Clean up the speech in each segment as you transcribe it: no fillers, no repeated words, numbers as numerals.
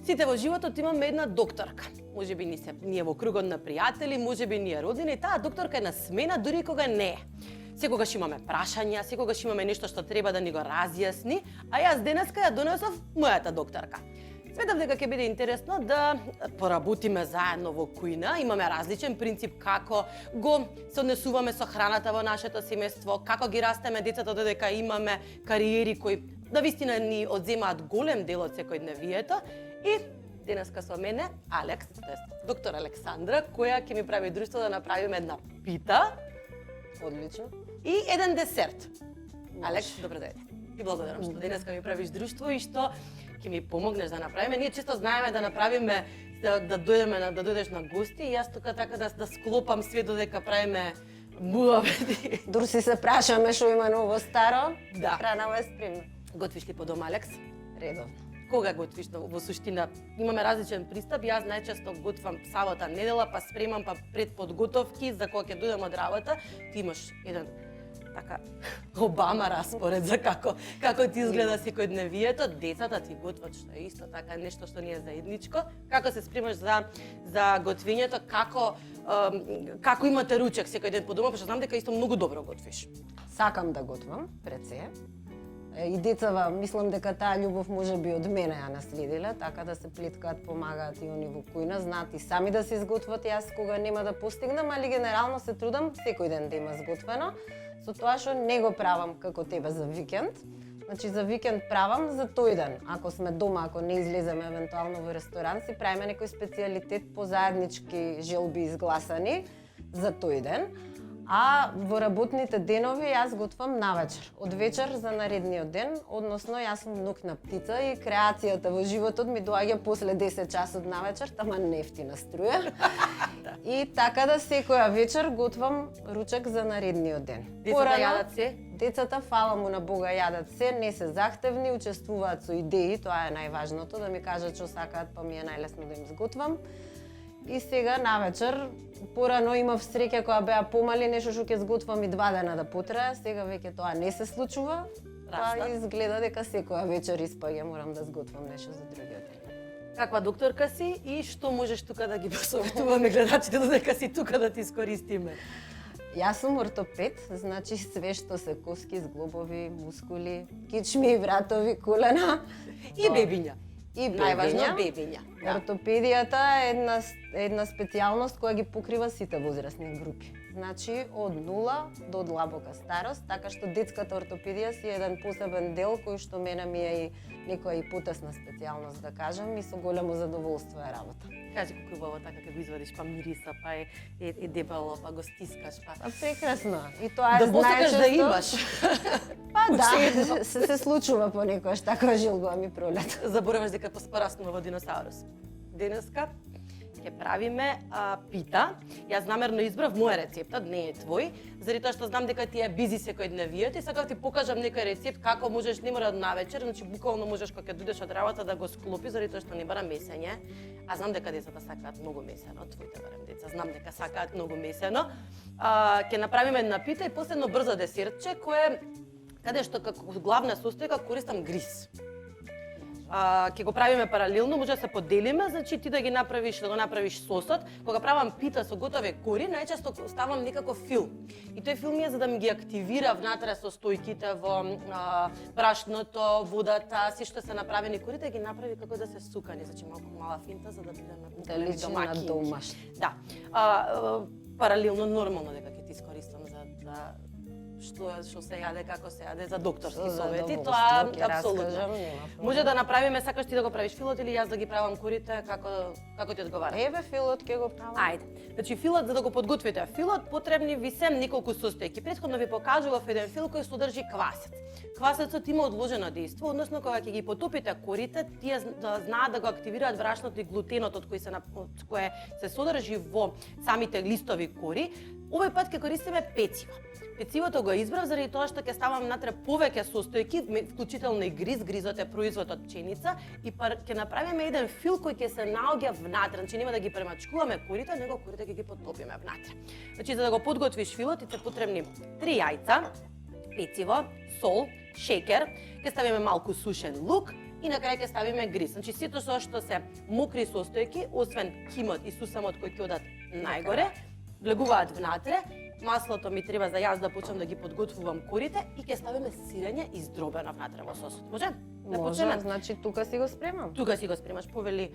Сите во животот имаме една докторка. Можеби ние во кругот на пријатели, можеби ние родини, таа докторка е на смена дури кога не е. Секогаш имаме прашања, секогаш имаме нешто што треба да ни го разјасни, а јас денеска ја донесов мојата докторка. Сметав дека ќе биде интересно да поработиме заедно во кујна. Имаме различен принцип како го се однесуваме со храната во нашето семејство, како ги растеме децата додека имаме кариери кои да вистина ни одземаат голем дел од секојдневието. И денеска со мене Алекс, доктор Александра, која ќе ми прави друштво да направиме една пита. Одлично. И еден десерт. Алекс, добро дојде. И благодарам што денеска ми правиш друштво и што ќе ми помогнеш да направиме. Ние често знаеме да направиме да дојдеш на гости и јас тука така да склопам све додека правиме муавети. Дур си се прашаме што има ново старо. Да. Хранава е спремна. Готвиш ли по дома, Алекс? Редовно. Кога готвиш во суштина? Имаме различен пристап. Јас најчесто готвам сабота, недела, па спремам, па пред подготовки за кога ќе дојдам од работа. Ти имаш еден така Обама распоред за како ти изгледа секојдневието. Децата ти готват што е исто така нешто што ни е заедничко. Како се спремаш за готвењето, како имате ручек секој ден по дома, пошто знам дека исто многу добро готвиш. Сакам да готвам, пред се. И децава, мислам дека таа љубов може би од мене ја наследиле, така да се плеткаат, помагаат и они во кујна, знаат и сами да се изготват. Јас кога нема да постигнам, али генерално се трудам секој ден да има сготвено. Со тоа што не го правам како тебе за викенд. Значи за викенд правам за тој ден. Ако сме дома, ако не излеземе евентуално во ресторан, си правиме некој специјалитет по заеднички желби изгласани за тој ден. А во работните денови јас готвам навечер, од вечер за наредниот ден, односно јас сум ноќна птица и креацијата во животот ми доаѓа после 10 часот навечер, тама нефтина струја. И така да секоја вечер готвам ручек за наредниот ден. Децата јадат се? Децата, фала му на Бога, јадат се, не се захтевни, учествуваат со идеи, тоа е најважното, да ми кажат што сакаат, па ми е најлесно да им сготвам. И сега навечер, порано имав среќа кога беа помали, нешто што ќе сготвам и 2 дена да потрае, сега веќе тоа не се случува. Па изгледа дека секоја вечер испаѓа, морам да сготвам нешто за другиот ден. Каква докторка си и што можеш тука да ги посоветуваме гледачите додека си тука да ти искористиме? Јас сум ортопед, значи све што се коски, зглобови, мускули, кичми, вратови, колена И бебиња. и Најважно бебиња. Ортопедијата е една специјалност која ги покрива сите возрастни групи. Значи од 0 до длабока старост, така што детската ортопедија си е еден посебен дел кој што мене ми е и некоја и потесна специјалност, да кажам, и со големо задоволство е работа. Кажи колку убаво така кога го извадиш, па мириса, па е дебело, па го стискаш, па... А прекрасно. И тоа е да посакаш да имаш. Па да, се случува понекогаш таква жилба ми пролет. Забораваш дека пораснува во диносаурус. Денеска ќе правиме пита. Јас намерно избрав моја рецепта, не е твој, заради тоа што знам дека ти е бизи секојдневието и сакав ти покажам некој рецепт како можеш, не мора навечер, значи буквално можеш кога ќе дојдеш од работа да го склопиш, заради тоа што не бара месење. А знам дека децата сакаат многу месено, твоите барем деца, знам дека сакаат многу месено. Ќе направиме една пита и после едно брзо десертче кое каде што како главна состојка користам гриз. Ќе го правиме паралелно, може да се поделиме, значи ти да го направиш сосот. Кога правам пита со готови кори, најчесто ставам некаков фил. И тој фил ми е за да ми ги активира внатре состојките во брашното, водата, се што се направени корите, ги направи како да се сукани, значи малку мала финта за да бидеме домакини. Домашни. Да. Паралелно нормално дека ќе ти искористам за што се јаде, како се јаде за докторски совети, тоа апсолутно. Може да направиме, сакаш ти да го правиш филот или јас да ги правам курите, како ти одговара? Еве филот ќе го правам. Ајде. Значи филот, за да го подготвите филот, потребни ви се неколку состојки. Претходно ви покажував еден фил кој содржи квасец. Квасецот има одложено дејство, односно кога ќе ги потопите корите, тие знаат да го активираат брашното и глутенот од кој се содржи во самите листови кори. Овој пат ќе користиме пециво. Пецивото го избрав заради тоа што ќе ставам внатре повеќе состојки, вклучително и гризот е производ од пченица и ќе направиме еден фил кој ќе се наоѓа внатре, значи нема да ги премачкуваме корите, него корите ќе ги потопиме внатре. Значи за да го подготвиш филот ти се потребни 3 јајца, пecivo, сол, шекер, ќе ставиме малку сушен лук и на крај ќе ставиме гриз. Значи сето што се мокри состојки, освен кимот и сусамот кои ќе одат најгоре, влегуваат внатре. Маслото ми треба за јас да почнам да ги подготвувам корите и ќе ставиме сирење издробено внатре во сосот. Може? Да Може, почнеме? значи тука си го спремам. Тука си го спремаш, повели,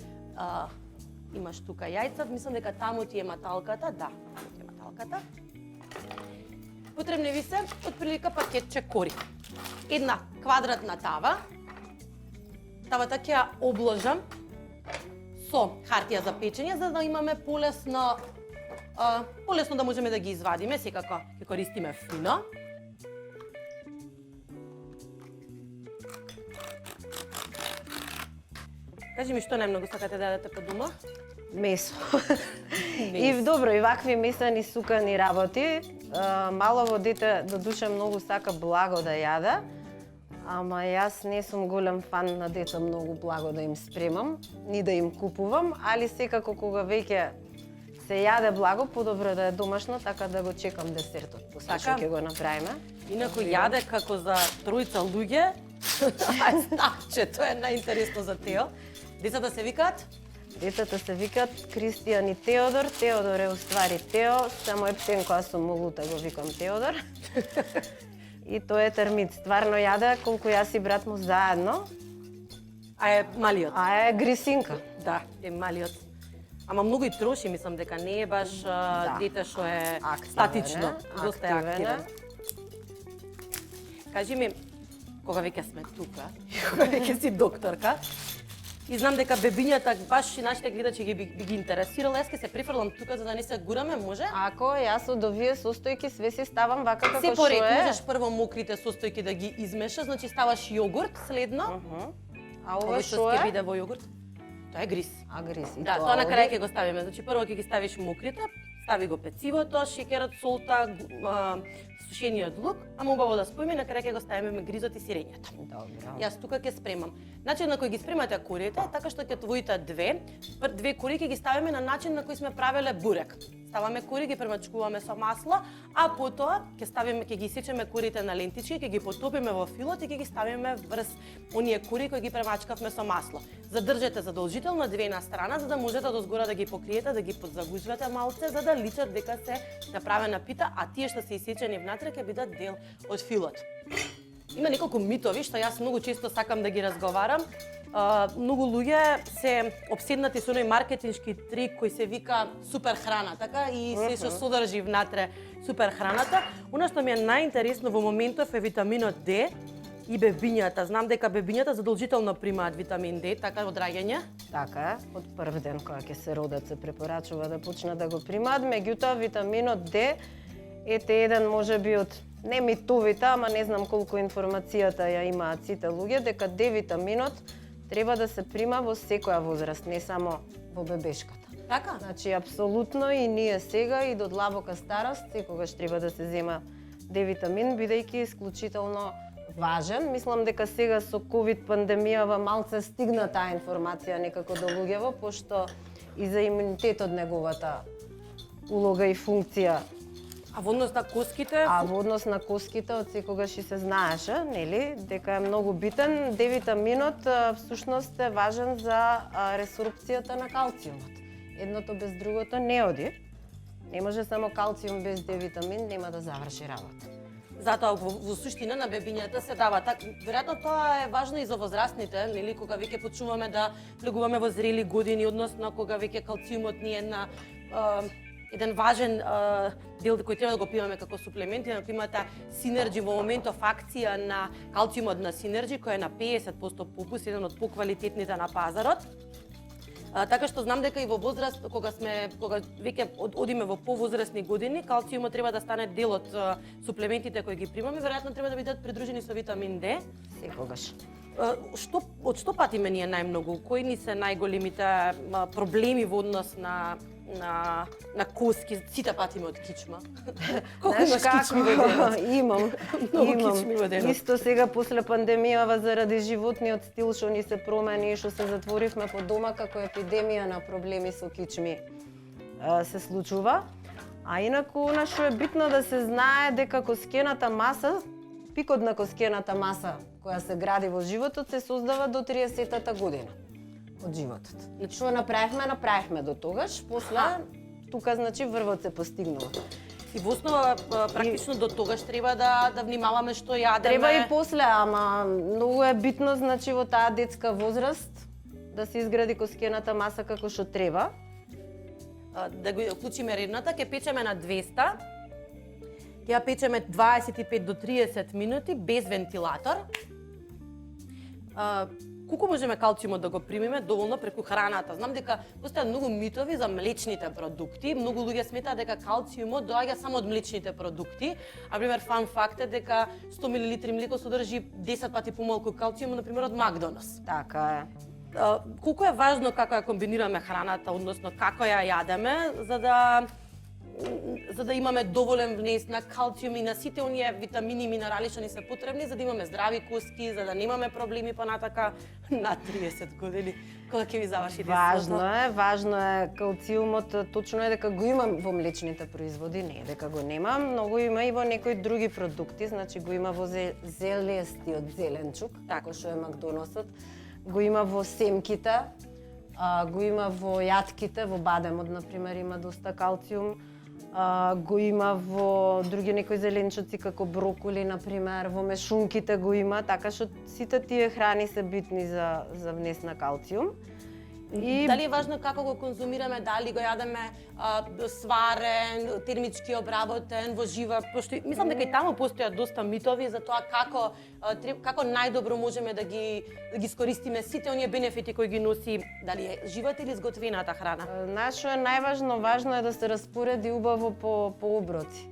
имаш тука јајца, мислам дека таму ти е маталката, да, таму ти е маталката. Потребни ви се отприлика пакетче кори. Една квадратна тава. Тавата ќе ја обложам со хартија за печење, за да имаме полесно да можеме да ги извадиме, секако ќе користиме фино. Кажи ми што најмногу сакате да јадете по дома? Месо. И добро, и вакви месани сукани работи. Малово дете до душа многу сака благо да јаде, ама јас не сум голем фан на деца многу благо да им спремам, ни да им купувам, али секако кога веќе се јаде благо, подобро да е домашно, така да го чекам десертот. После што ќе го направиме. Инаку јаде како за тројца луѓе, че тоа е најинтересно за Тео. Децата се викаат? Децата се викаат Кристијан и Теодор. Теодор е уствари Тео, само е птен која сум молута го викам Теодор. И тој е термит. Стварно јаде колку јас и брат му заедно. А е малиот. А е грисинка. Да, е малиот. Ама многу и троши, мислам дека не е баш дете што е статично, доста е активен. Кажи ми, кога веќе сме тука, кога веќе си докторка, и знам дека бебињата баш и нашите гледачи би ги интересирало, јас ќе се префрлам тука за да не се гураме, може? Ако јас од овие состојки све си ставам вака како се што поред, е. можеш прво мокрите состојки да ги измешаш, значи ставаш јогурт следно. А ова Ова што што ќе е? биде во јогурт? Тоа е гриз. А грис. И Да, тоа на крај ќе го ставиме. Значи прво ќе ги ставиш мокрите, стави го пецивото, шеќерот, солта, сушениот лук, ама убаво да споиме, на крај ќе го ставиме гризот и сирењето. Добро. Јас тука ќе спремам. Начин на кој ги спремате корите е така што ќе твоите две кори ќе ги ставиме на начин на кој сме правеле бурек. Ставаме кори, ги премачкуваме со масло, а потоа ќе ги исечеме корите на лентички, ќе ги потопиме во филот и ќе ги ставиме врз оние кори кои ги премачкавме со масло. Задржете задолжително две на страна за да можете од озгора да ги покриете, да ги подзагужвате малце за да личат дека се направена пита, а тие што се исечени внатре ќе бидат дел од филот. Има неколку митови што јас многу често сакам да ги разговарам. Многу луѓе се обседнати со оној маркетиншки трик кој се вика супер храна, така и се што содржи внатре супер храната. Она што ми е најинтересно во моментов е витаминот Д и бебињата. Знам дека бебињата задолжително примаат витамин Д, така од раѓање. Така е, од прв ден кога ќе се родат се препорачува да почнат да го примаат, меѓутоа витаминот Д ете еден можеби од не митовите, ама не знам колку информацијата ја имаат сите луѓе, дека Д витаминот треба да се прима во секоја возраст, не само во бебешката. Така? Значи, апсолутно и ние сега и до длабока старост, секогаш треба да се зема Д витамин, бидејќи исклучително важен. Мислам дека сега со ковид пандемијава малце стигна таа информација некако до луѓево, пошто и за имунитетот неговата улога и функција. А во однос на коските? А во однос на коските од секогаш и се знаеше, нели, дека е многу битен. Д витаминот всушност е важен за ресорбцијата на калциумот. Едното без другото не оди. Не може само калциум без Д витамин, нема да заврши работа. Затоа во суштина на бебињата се дава така. Веројатно тоа е важно и за возрастните, нели, кога веќе почнуваме да влегуваме во зрели години, односно кога веќе калциумот ни е на еден важен дел кој треба да го пиваме како суплемент, и ако имате Синерџи во моментов акција на калциумот на Синерџи кој е на 50% попуст, еден од поквалитетните на пазарот. Така што знам дека и во возраст, кога веќе одиме во повозрастни години, калциумот треба да стане дел од суплементите кои ги примаме, веројатно треба да бидат придружени со витамин Д. Секогаш. Од што патиме ние најмногу? Кои ни се најголемите проблеми во однос на коски? Сите патиме од кичма. Колку имаш кичми во денот? Имам. Многу кичми во денот. Исто сега после пандемијава заради животниот стил што ни се промени и што се затворивме по дома како епидемија на проблеми со кичми се случува. А инаку она што е битно да се знае дека коскената маса, пикот на коскената маса која се гради во животот, се создава до 30-та година од животот. Значи, Што направивме до тогаш, после тука значи врвот се постигнува. И во основа практично до тогаш треба да внимаваме што јадеме. Треба и после, ама многу е битно значи во таа детска возраст да се изгради коскената маса како што треба. Да го уклучиме рибната, ќе печеме на 200. Ќе ја печеме 25 до 30 минути без вентилатор. Колку можеме калциумот да го примиме? Доволно преку храната. Знам дека постојат многу митови за млечните продукти. Многу луѓе сметаат дека калциумот доаѓа само од млечните продукти. Например, фан факт е дека 100 мл млеко содржи 10 пати помалку калциум, например, од Макдоналдс. Така е. Колку е важно како ја комбинираме храната, односно како ја јадеме, за да имаме доволен внес на калциум и на сите оние витамини и минерали што ни се потребни за да имаме здрави коски, за да немаме проблеми понатака на 30 години, кога ќе ви заврши детството. Важно е калциумот, точно е дека го има во млечните производи, не е дека го нема, многу има и во некои други продукти, значи го има во зелестиот зеленчук, како што е Макдоналдсот, го има во семките, го има во јатките, во бадемот, например, има доста калциум, го има во други некои зеленчуци како броколи, например, во мешунките го има, така што сите тие храни се битни за внес на калциум. И дали е важно како го конзумираме, дали го јадеме сварен, термички обработен, во жива, пошто мислам дека и таму постојат доста митови за тоа како најдобро можеме да ги искористиме сите оние бенефити кои ги носи, дали е живата или изготвената храна. Знаеш што е најважно? Важно е да се распореди убаво по оброци.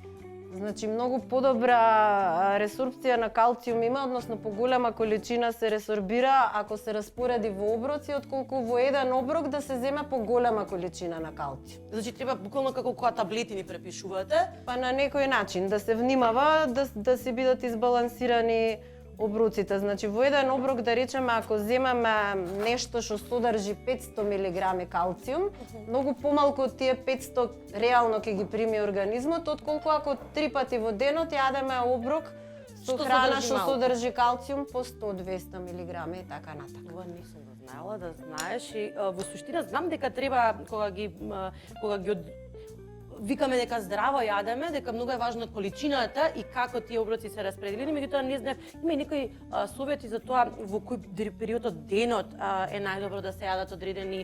Значи, многу подобра ресорбција на калциум има, односно поголема количина се ресорбира ако се распореди во оброци, отколку во еден оброк да се земе поголема количина на калциум. Значи, треба буквално како кога таблети ни препишувате. Па на некој начин, да се внимава, да се бидат избалансирани оброците. Значи, во еден оброк, да речеме, ако земеме нешто што содржи 500 мг калциум, многу помалку од тие 500 реално ќе ги прими организмот, отколку ако 3 пати во денот јадеме оброк со храна што содржи калциум по 100-200 мг и така натака. Ова не сум го знаела, да знаеш, и во суштина знам дека треба кога ги викаме дека здраво јадеме, дека многу е важна количината и како тие оброци се распределени, меѓутоа не знаев, има и некои совети за тоа во кој период од денот е најдобро да се јадат одредени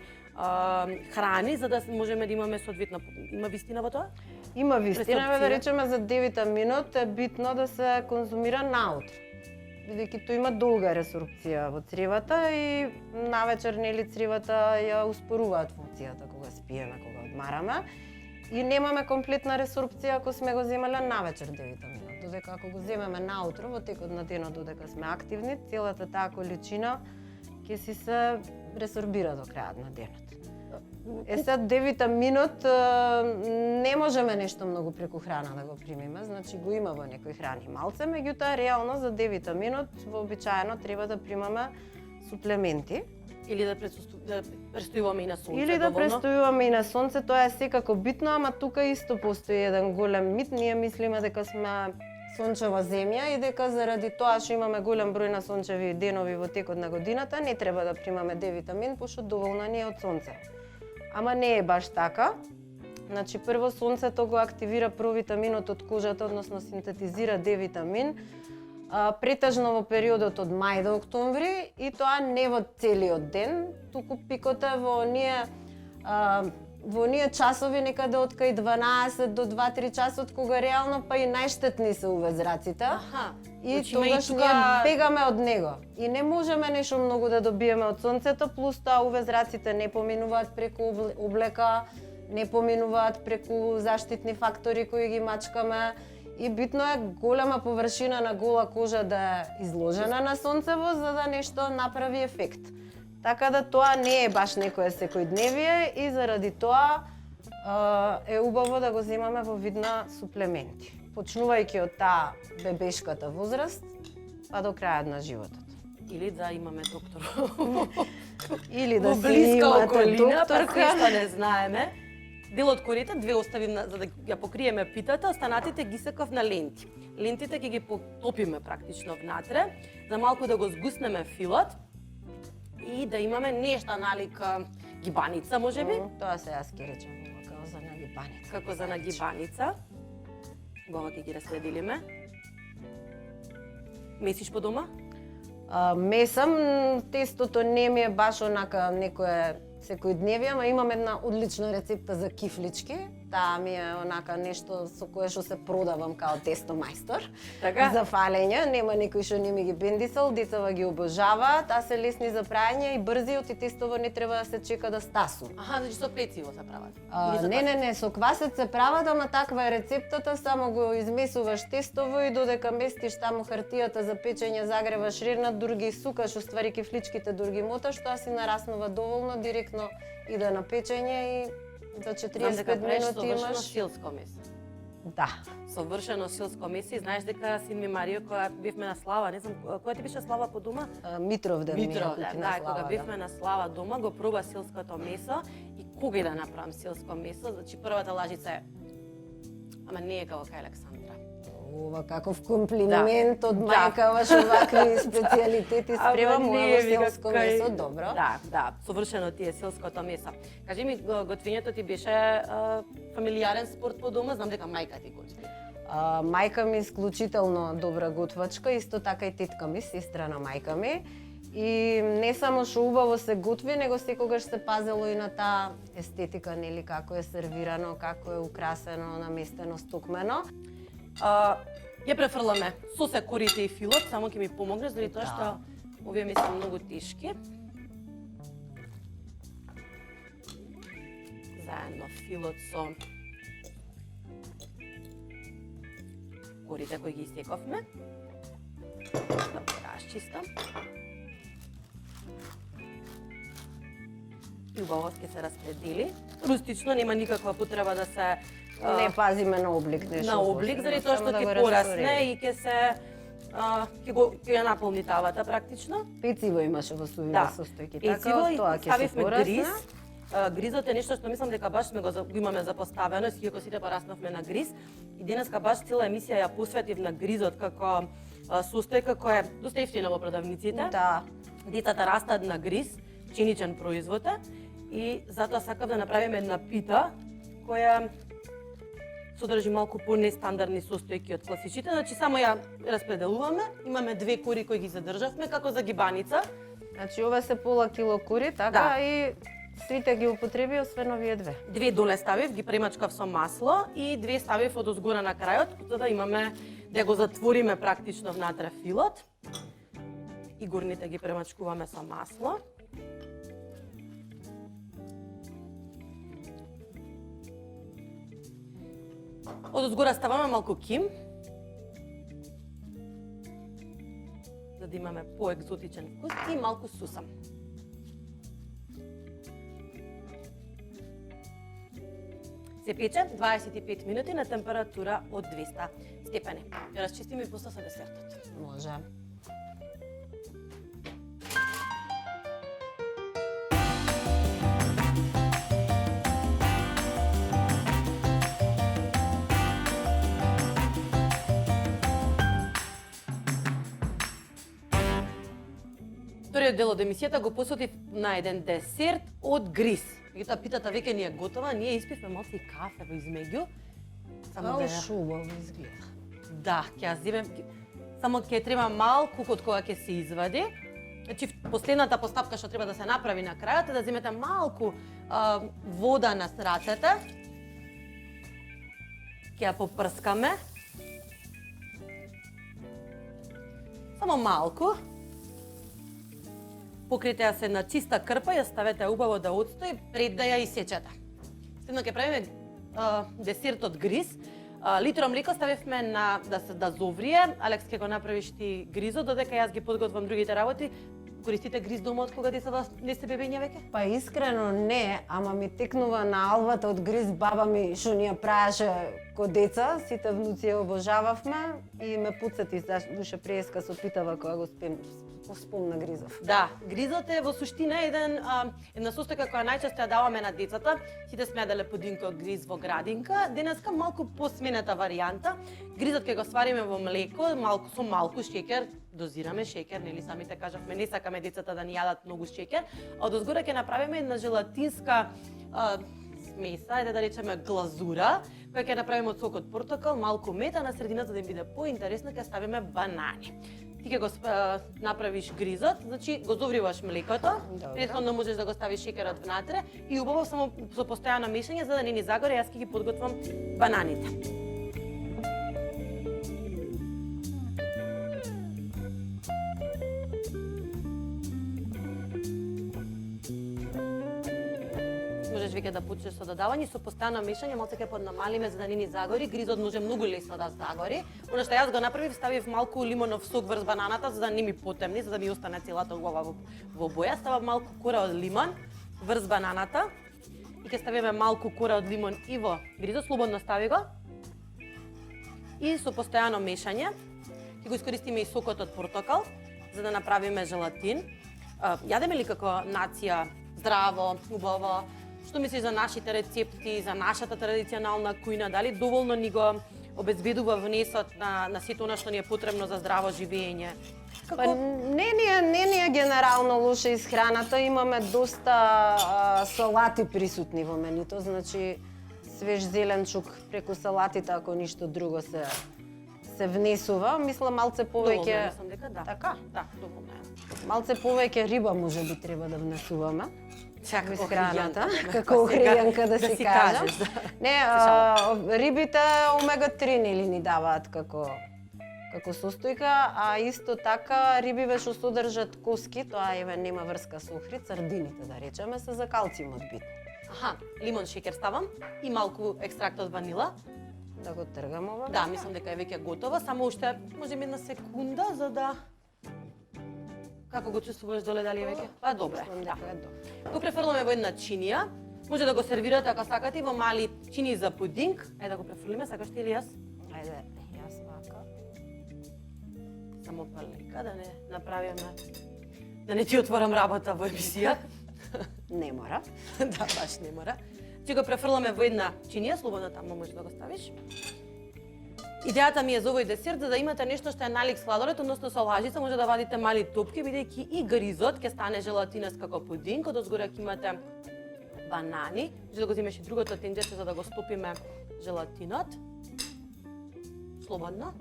храни за да можеме да имаме соодветно. Има вистина во тоа? Има вистина, да речеме за D-витаминот е битно да се конзумира наутро. Бидејќи тој има долга ресорбција во цревата и навечер нели цревата ја успоруваат функцијата кога спиеме, кога одмараме. И немаме комплетна ресорбција ако сме го земеле навечер D-витаминот. Додека ако го земеме наутро во текот на денот додека сме активни, целата таа количина ќе си се ресорбира до крајот на денот. Сега D-витаминот не можеме нешто многу преку храна да го примиме, значи го има во некои храни малце, меѓутоа реално за D-витаминот вообичаено треба да примаме суплементи. Или да престојуваме и на сонце. Или да престојуваме и на сонце, тоа е секако битно, ама тука исто постои еден голем мит. Ние мислиме дека сме сончева земја и дека заради тоа што имаме голем број на сончеви денови во текот на годината, не треба да примаме D-витамин, пошто доволно ни е од сонце. Ама не е баш така. Значи, прво сонцето го активира провитаминот од кожата, односно синтетизира D-витамин, претежно во периодот од мај до октомври и тоа не во целиот ден, туку пикот е во оние часови некаде од кај 12 до 2-3 часот кога реално па и најштетни се увезраците. И тогаш ние бегаме од него. И не можеме нешто многу да добиеме од сонцето, плюс тоа увезраците не поминуваат преку облека, не поминуваат преку заштитни фактори кои ги мачкаме. И битно е голема површина на гола кожа да е изложена на сонцево за да нешто направи ефект. Така да тоа не е баш некое секојдневие и заради тоа е убаво да го земаме во вид на суплементи. Почнувајќи од таа бебешката возраст па до крајот на животот. Или да имаме доктор. Или да си имате околина, доктор, што не знаеме. Дел од корите, две оставим за да ја покриеме питата, останатите ги секав на ленти. Лентите ќе ги потопиме практично внатре, за малку да го згуснеме филот и да имаме нешта налик гибаница, можеби. Тоа се јас ќе речем, како за нагибаница. Како за нагибаница. Го ќе ги разпределиме. Месиш по дома? Месам, тестото не ми е баш онака некое секојдневие, ама имам една одлична рецепта за кифлички. Таа ми е онака нешто со кое што се продавам као тесто мајстор. Така? За фалење, нема некој што не ми ги бендисал, децава ги обожаваат, а се лесни за прајање и брзи, оти тестово не треба да се чека да стасу. Аха, значи со пecivo се прават. Не, со квасец се прават, ама таква е рецептата, само го измесуваш тестово и додека местиш таму хартијата за печење, загреваш рернат, дур ги сукаш, уствари кифличките дур ги моташ, тоа си нараснува доволно, директно иде на печење и за 45 минути имаш силско месо. Да. Совршено силско месо и знаеш дека син ми Марио кога бевме на слава, не знам која ти беше слава по дома? Митровден ми Митров, купи на да, слава. кога бевме на слава дома го проба силското месо и кога и да направам силско месо, значи првата лажица е ама не е како кај Александра. Ова каков комплимент од мајка ваш, овакви специјалитети спремам, ова селско месо, добро. Да, совршено ти е селското месо. Кажи ми, готвењето ти беше фамилијарен спорт по дома, знам дека мајка ти готви. Мајка ми е исклучително добра готвачка, исто така и тетка ми, сестра на мајка ми. И не само што убаво се готви, него секогаш се пазело и на таа естетика, нели, како е сервирано, како е украсено, наместено, стукмено. Ја префрламе со се корите и филот, само ќе ми помогнеш, заради тоа што овие ми се многу тешки. Заедно филот со корите кои ги истековме. Да го расчистам. И убаво ќе се распредели. Рустично, нема никаква потреба да се Не пазиме на облик нешто. на облик, заради тоа што ќе порасне и ќе се ќе ја наполни тавата практично. Пecivo имаше во сувите состојки, така Пecivo и тоа ќе се ставивме порасне. гриз. Гризот е нешто што мислам дека баш го имаме запоставено, иако сите порасновме на гриз. И денеска баш цела емисија ја посветив на гризот како состојка која е доста ефтина во продавниците. Да. Децата растат на гриз, чиничен производ е, и затоа сакав да направиме една пита која содржи малку понестандардни состојки од класичните, значи само ја распределуваме, имаме две кори кои ги задржавме како за гибаница. Значи ова се пола кило кури, така и сите ги употреби освен овие две. Две доле ставив, ги премачкав со масло и две ставив од озгора на крајот, за да имаме да го затвориме практично внатре филот. И горните ги премачкуваме со масло. Од озгора ставаме малку ким, за да имаме поекзотичен вкус и малку сусам. Се пече 25 минути на температура од 200 степени. Ја расчистиме и после со десертот. Може. Вториот дел од емисијата го посветив на еден десерт од гриз. Меѓутоа питата веќе ни е готова, ние испивме малку и кафе во измеѓу. Само да шубаво изгледа. Да, ќе ја земем. Само ќе треба малку од кога ќе се извади. Значи последната постапка што треба да се направи на крајот е да земете малку вода на рацете. Ќе ја попрскаме. Само малку. Покрите ја се на чиста крпа, ја ставете убаво да отстои пред да ја исечете. Следно ќе правиме десерт од гриз. Литро млеко ставивме на да зоврие. Алекс ќе го направиш ти гризот, додека јас ги подготвам другите работи. Користите гриз дома од кога децата не се бебења веќе? Па искрено не, ама ми текнува на албата од гриз баба ми што ни ја праеше ко деца, сите внуци ја обожававме и ме потсети, душе преска со питава кога го Поспомна гризов. Да, гризот е во суштина една состојка која најчесто ја даваме на децата. Сите сме јаделе пудинко гриз во градинка. Денеска малку посмената варијанта. Гризот ќе го свариме во млеко, со малку шеќер, дозираме шеќер, нели самите кажавме, не сакаме децата да ни јадат многу шеќер, а одозгоре ќе направиме една желатинска смеса, да речеме глазура, која ќе направиме од сок од портокал, малку мед, а на средината да им биде поинтересно ќе ставиме банани. Ти ќе го направиш гризот, значи го зовриваш млекото, претходно можеш да го ставиш шеќерот внатре и убаво само со постојано мешање за да не ни загоре, јас ќе ги подготвам бананите. Можеш веќе да почнеш со додавање, со постојано мешање, малку ќе поднамалиме за да не ни загори. Гризот може многу лесно да загори. Она што јас го направив, ставив малку лимонов сок врз бананата за да не ми потемни, за да ми остане целата глава во боја. Ставам малку кора од лимон врз бананата и ќе ставиме малку кора од лимон и во гризот, слободно стави го. И со постојано мешање ќе го искористиме и сокот од портокал за да направиме желатин. Јадеме ли како нација здраво, убаво? Што мислиш за нашите рецепти, за нашата традиционална кујна? Дали доволно ни го обезбедува внесот на сето она што ни е потребно за здраво живење? Па, не ни е генерално лоша исхраната, имаме доста салати присутни во менуто, значи свеж зеленчук преку салатите, ако ништо друго се внесува, мислам малце повеќе. Доволно, дека да. Така? Да, доволно е. Малце повеќе риба можеби треба да внесуваме. Чак во исхраната, како охријанка да си кажам. Не, рибите омега-3 нели ни даваат како состојка, а исто така рибиве што содржат коски, тоа еве нема врска со охрид, сардините да речеме, се за калциумот битни. Аха, лимон шеќер ставам и малку екстракт од ванила. Да го тргам ова. Да, мислам дека е веќе готова, само уште можеме една секунда за да Како го чувствуваш доле, дали е веќе? Па добре. Да. Го префрламе во една чинија. Може да го сервирате ако сакате во мали чини за пудинг. Ајде да го префрлиме, сакаш ти или јас? Ајде, јас вака. Само полека да не направиме да не ти отворам работа во емисија. Не мора. Да, баш не мора. Ќе го префрламе во една чинија, слободно таму можеш да го ставиш. Идејата ми е за овој десерт за да имате нешто што е налик сладолед, односно со лажица може да вадите мали топки, бидејќи и гризот ќе стане желатинест како пудинг, одозгоре ќе имате банани. Може да го земеш и другото тенџерче за да го стопиме желатинот. Слободно.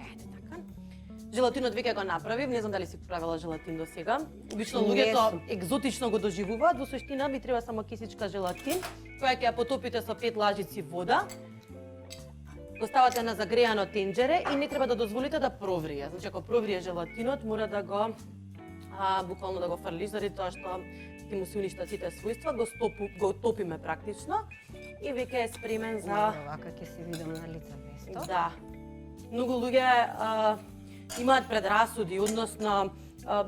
Ете така. Желатинот веќе го направив, не знам дали си правила желатин до сега. Обично луѓето екзотично го доживуваат, во суштина ви треба само кисичка желатин, која ќе ја потопите со 5 лажици вода. Го ставате на загреано тенџере и не треба да дозволите да проврие. Значи ако проврие желатинот, мора да го буквално да го фрлиш заради тоа што ќе му се уништат сите својства, го топиме практично и веќе е спремен за Вака ќе си видам на лице место. Да. Многу луѓе имаат предрасуди, односно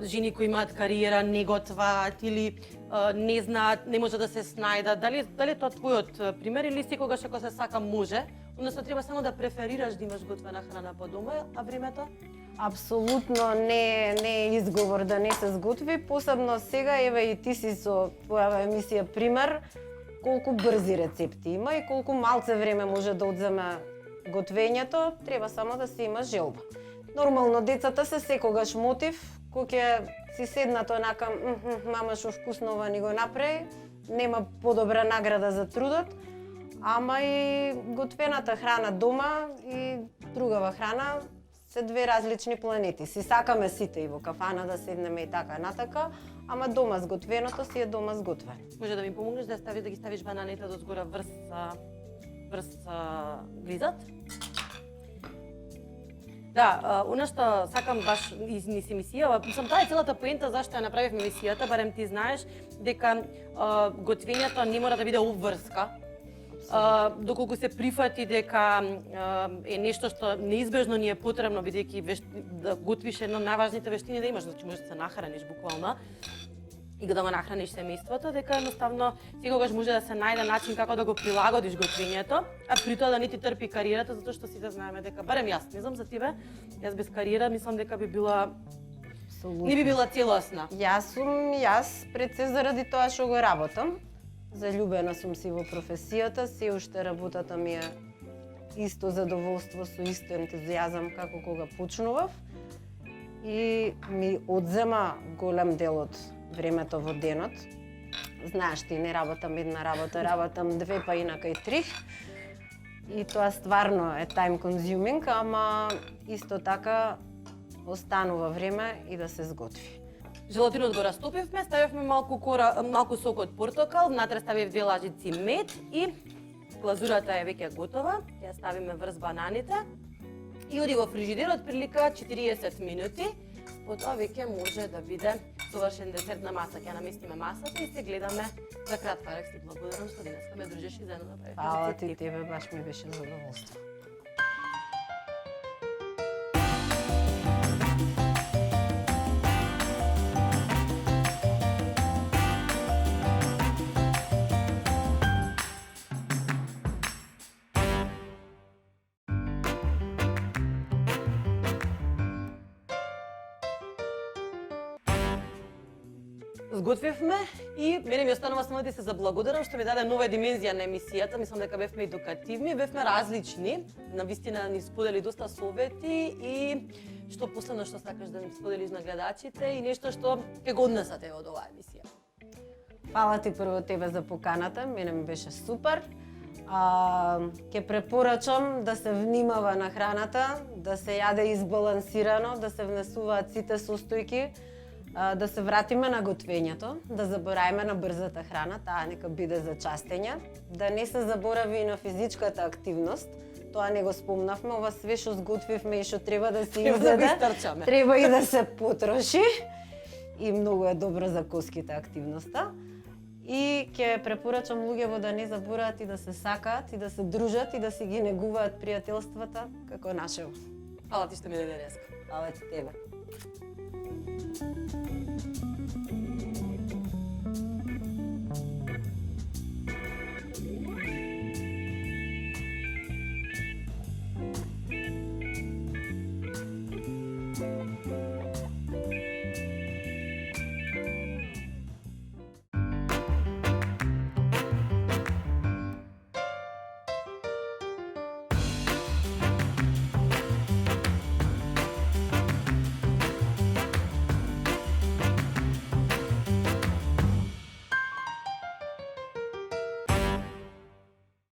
жени кои имаат кариера не готваат или не знаат, не може да се снајдат. Дали тоа твојот пример или секогаш ако се сака може? Односно треба само да преферираш да имаш готвена храна по дома, а времето? Апсолутно не е изговор да не се сготви, посебно сега еве и ти си со твојава емисија пример колку брзи рецепти има и колку малце време може да одземе готвењето, треба само да се има желба. Нормално децата се секогаш мотив, кој ќе си седнат онака, мама што вкусно ова ни го направи, нема подобра награда за трудот, ама и готвената храна дома и другава храна се две различни планети. Си сакаме сите и во кафана да седнеме и така натака, ама дома сготвеното си е дома сготвено. Може да ми помогнеш да ги ставиш бананите дозгора врз гризот? Да, она што сакам баш низ емисија, мислам таа е целата поента зашто ја направивме емисијата, барем ти знаеш дека готвењето не мора да биде обврска. Доколку се прифати дека е нешто што неизбежно ни е потребно бидејќи да готвиш едно најважните вештини да имаш, значи можеш да се нахраниш буквално. и да го нахраниш семејството, дека едноставно секогаш може да се најде начин како да го прилагодиш готвењето, а при тоа да не ти трпи кариерата, затоа што сите знаеме дека, барем јас, не знам за тебе, јас без кариера мислам дека би била не би била целосна. Јас пред се заради тоа што го работам. Заљубена сум си во професијата, се уште работата ми е исто задоволство, со исто ентузијазам како кога почнував. И ми одзема голем дел од времето во денот. Знаеш ти, не работам една работа, работам две, па инака и три. И тоа стварно е time consuming, ама исто така останува време и да се сготви. Желатинот го растопивме, ставивме малку сок од портокал, внатре ставив 2 лажици мед и глазурата е веќе готова. Ја ставиме врз бананите и оди во фрижидерот прилика 40 минути. Потоа веќе може да биде совршен десерт на маса. Ќе наместиме масата и се гледаме за кратка рекси. Благодарам што денеска ме дружиш и заедно направивме. Фала ти, тебе баш ми беше задоволство. Сготвивме и мене ми останува само да се заблагодарам што ми даде нова димензија на емисијата. Мислам дека бевме едукативни, бевме различни. Навистина ни сподели доста совети и што последно што сакаш да ни споделиш на гледачите и нешто што ќе го однесате од оваа емисија. Фала ти прво тебе за поканата, мене ми беше супер. Ќе препорачам да се внимава на храната, да се јаде избалансирано, да се внесуваат сите состојки, да се вратиме на готвењето, да забораиме на брзата храна, таа нека биде за частење, да не се заборави и на физичката активност, тоа не го спомнавме, ова све што сготвивме и што треба да се изеде, треба и да се потроши и многу е добро за коските активноста. И ќе препорачам луѓето да не забораат и да се сакаат и да се дружат и да си ги негуваат пријателствата како нашево. Фала ти што ми даде денеска. Фала ти тебе.